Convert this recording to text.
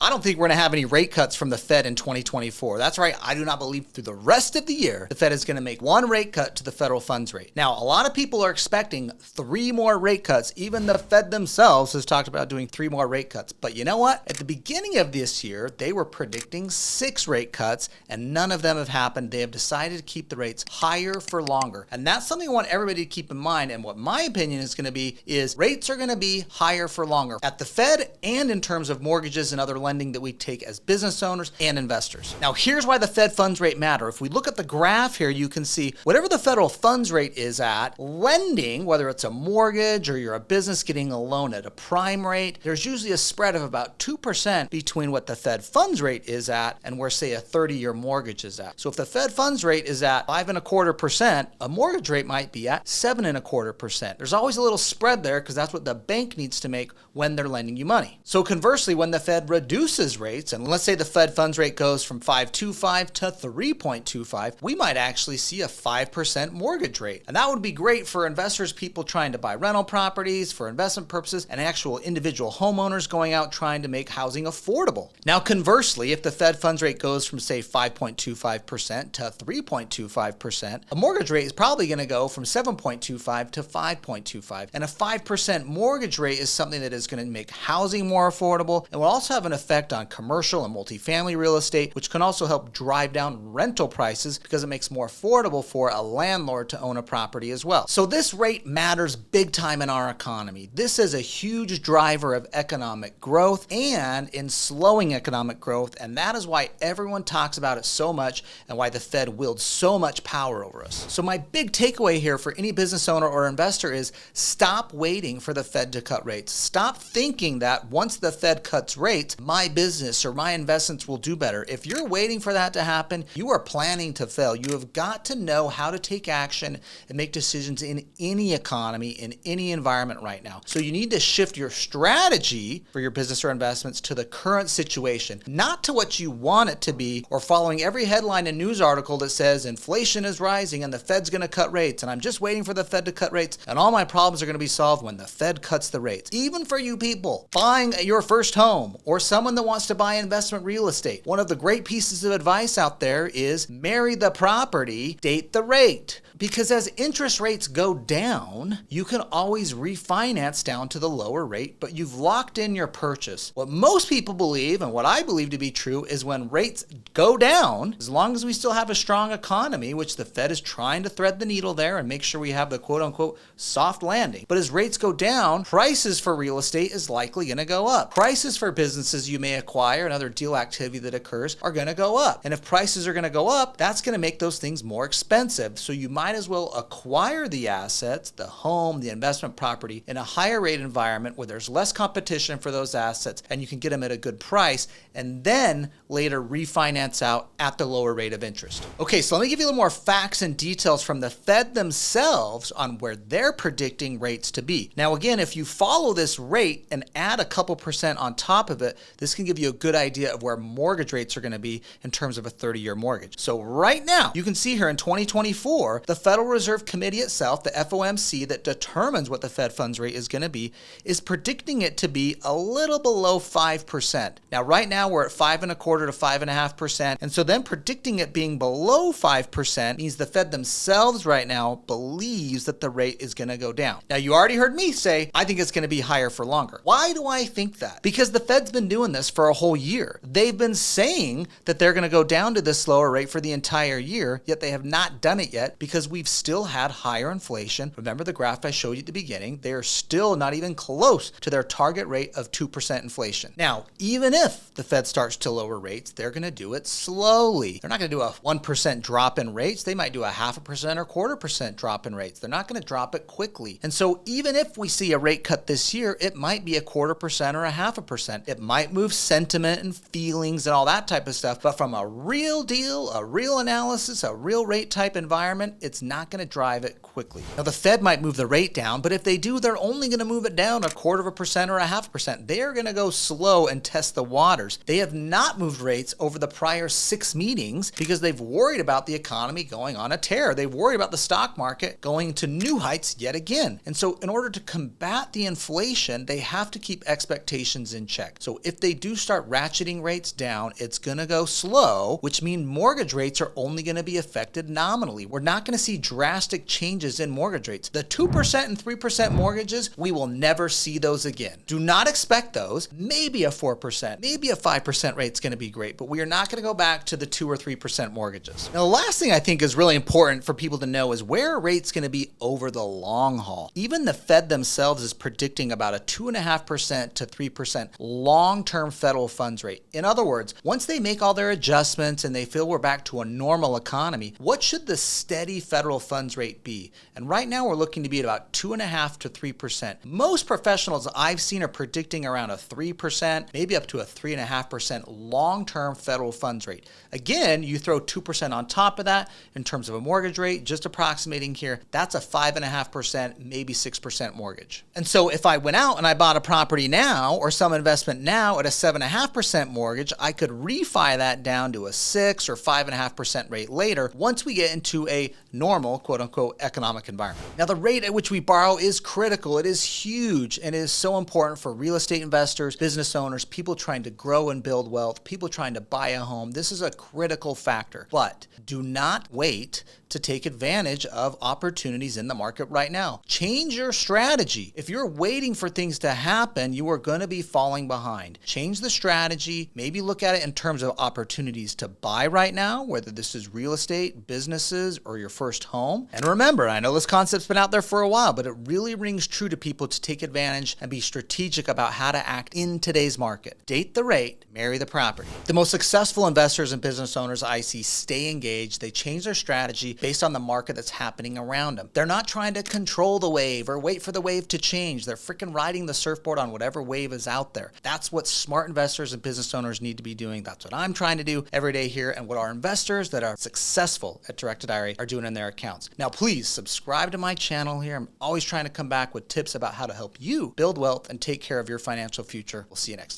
I don't think we're going to have any rate cuts from the Fed in 2024. That's right. I do not believe through the rest of the year the Fed is going to make one rate cut to the federal funds rate. Now, a lot of people are expecting 3 more rate cuts. Even the Fed themselves has talked about doing 3 more rate cuts. But you know what? At the beginning of this year, they were predicting 6 rate cuts, and none of them have happened. They have decided to keep the rates higher for longer. And that's something I want everybody to keep in mind. And what my opinion is going to be is rates are going to be higher for longer at the Fed and in terms of mortgages and other lending that we take as business owners and investors. Now, here's why the Fed funds rate matter. If we look at the graph here, you can see whatever the federal funds rate is at, lending, whether it's a mortgage or you're a business getting a loan at a prime rate, there's usually a spread of about 2% between what the Fed funds rate is at and where, say, a 30-year mortgage is at. So if the Fed funds rate is at 5.25%, a mortgage rate might be at 7.25%. There's always a little spread there because that's what the bank needs to make when they're lending you money. So conversely, when the Fed reduces rates, and let's say the Fed funds rate goes from 5.25 to 3.25, we might actually see a 5% mortgage rate. And that would be great for investors, people trying to buy rental properties for investment purposes, and actual individual homeowners going out trying to make housing affordable. Now, conversely, if the Fed funds rate goes from, say, 5.25% to 3.25%, a mortgage rate is probably going to go from 7.25 to 5.25. And a 5% mortgage rate is something that is going to make housing more affordable and will also have an effect on commercial and multifamily real estate, which can also help drive down rental prices because it makes more affordable for a landlord to own a property as well. So this rate matters big time in our economy. This is a huge driver of economic growth and in slowing economic growth, and that is why everyone talks about it so much and why the Fed wields so much power over us. So my big takeaway here for any business owner or investor is stop waiting for the Fed to cut rates. Stop thinking that once the Fed cuts rates, my business or my investments will do better. If you're waiting for that to happen, you are planning to fail. You have got to know how to take action and make decisions in any economy, in any environment right now. So you need to shift your strategy for your business or investments to the current situation, not to what you want it to be or following every headline and news article that says inflation is rising and the Fed's going to cut rates and I'm just waiting for the Fed to cut rates and all my problems are going to be solved when the Fed cuts the rates. Even for you people buying your first home or someone that wants to buy investment real estate, one of the great pieces of advice out there is marry the property, date the rate. Because as interest rates go down, you can always refinance down to the lower rate, but you've locked in your purchase. What most people believe, and what I believe to be true, is when rates go down, as long as we still have a strong economy, which the Fed is trying to thread the needle there and make sure we have the quote-unquote soft landing. But as rates go down, prices for real estate is likely going to go up. Prices for businesses you may acquire and other deal activity that occurs are going to go up. And if prices are going to go up, that's going to make those things more expensive. So you might as well acquire the assets, the home, the investment property, in a higher rate environment where there's less competition for those assets and you can get them at a good price, and then later refinance out at the lower rate of interest. Okay, so let me give you a little more facts and details from the Fed themselves on where they're predicting rates to be. Now, again, if you follow this rate and add a couple percent on top of it, this can give you a good idea of where mortgage rates are going to be in terms of a 30-year mortgage. So right now, you can see here in 2024, the Federal Reserve Committee itself, the FOMC, that determines what the Fed funds rate is going to be, is predicting it to be a little below 5%. Now, right now, we're at 5.25% to 5.5%. And so then predicting it being below 5% means the Fed themselves right now believes that the rate is going to go down. Now, you already heard me say, I think it's going to be higher for longer. Why do I think that? Because the Fed's been doing this for a whole year. They've been saying that they're going to go down to this lower rate for the entire year, yet they have not done it yet because we've still had higher inflation. Remember the graph I showed you at the beginning? They are still not even close to their target rate of 2% inflation. Now, even if the Fed starts to lower rates, they're going to do it slowly. They're not going to do a 1% drop in rates. They might do a 0.5% or 0.25% drop in rates. They're not going to drop it quickly. And so even if we see a rate cut this year, it might be a 0.25% or a 0.5%. It might move sentiment and feelings and all that type of stuff. But from a real deal, a real analysis, a real rate type environment, it's not going to drive it quickly. Now, the Fed might move the rate down, but if they do, they're only going to move it down 0.25% or a 0.5%. They are going to go slow and test the waters. They have not moved rates over the prior 6 meetings because they've worried about the economy going on a tear. They've worried about the stock market going to new heights yet again. And so in order to combat the inflation, they have to keep expectations in check. So if they they do start ratcheting rates down, it's going to go slow, which means mortgage rates are only going to be affected nominally. We're not going to see drastic changes in mortgage rates. The 2% and 3% mortgages, we will never see those again. Do not expect those. Maybe a 4%, maybe a 5% rate is going to be great, but we are not going to go back to the 2 or 3% mortgages. Now, the last thing I think is really important for people to know is where are rates going to be over the long haul. Even the Fed themselves is predicting about a 2.5% to 3% long-term federal funds rate. In other words, once they make all their adjustments and they feel we're back to a normal economy, what should the steady federal funds rate be? And right now we're looking to be at about 2.5% to 3%. Most professionals I've seen are predicting around a 3%, maybe up to a 3.5% long-term federal funds rate. Again, you throw 2% on top of that in terms of a mortgage rate, just approximating here, that's a 5.5%, maybe 6% mortgage. And so if I went out and I bought a property now or some investment now at a 7.5% mortgage, I could refi that down to a 6 or 5.5% rate later once we get into a normal, quote unquote, economic environment. Now, the rate at which we borrow is critical. It is huge and it is so important for real estate investors, business owners, people trying to grow and build wealth, people trying to buy a home. This is a critical factor, but do not wait to take advantage of opportunities in the market right now. Change your strategy. If you're waiting for things to happen, you are going to be falling behind. Change the strategy. Maybe look at it in terms of opportunities to buy right now, whether this is real estate, businesses, or your first home. And remember, I know this concept's been out there for a while, but it really rings true to people to take advantage and be strategic about how to act in today's market. Date the rate, marry the property. The most successful investors and business owners I see stay engaged. They change their strategy based on the market that's happening around them. They're not trying to control the wave or wait for the wave to change. They're freaking riding the surfboard on whatever wave is out there. That's what smart investors and business owners need to be doing. That's what I'm trying to do every day here and what our investors that are successful at Directed IRA are doing in their accounts. Now, please subscribe to my channel here. I'm always trying to come back with tips about how to help you build wealth and take care of your financial future. We'll see you next time.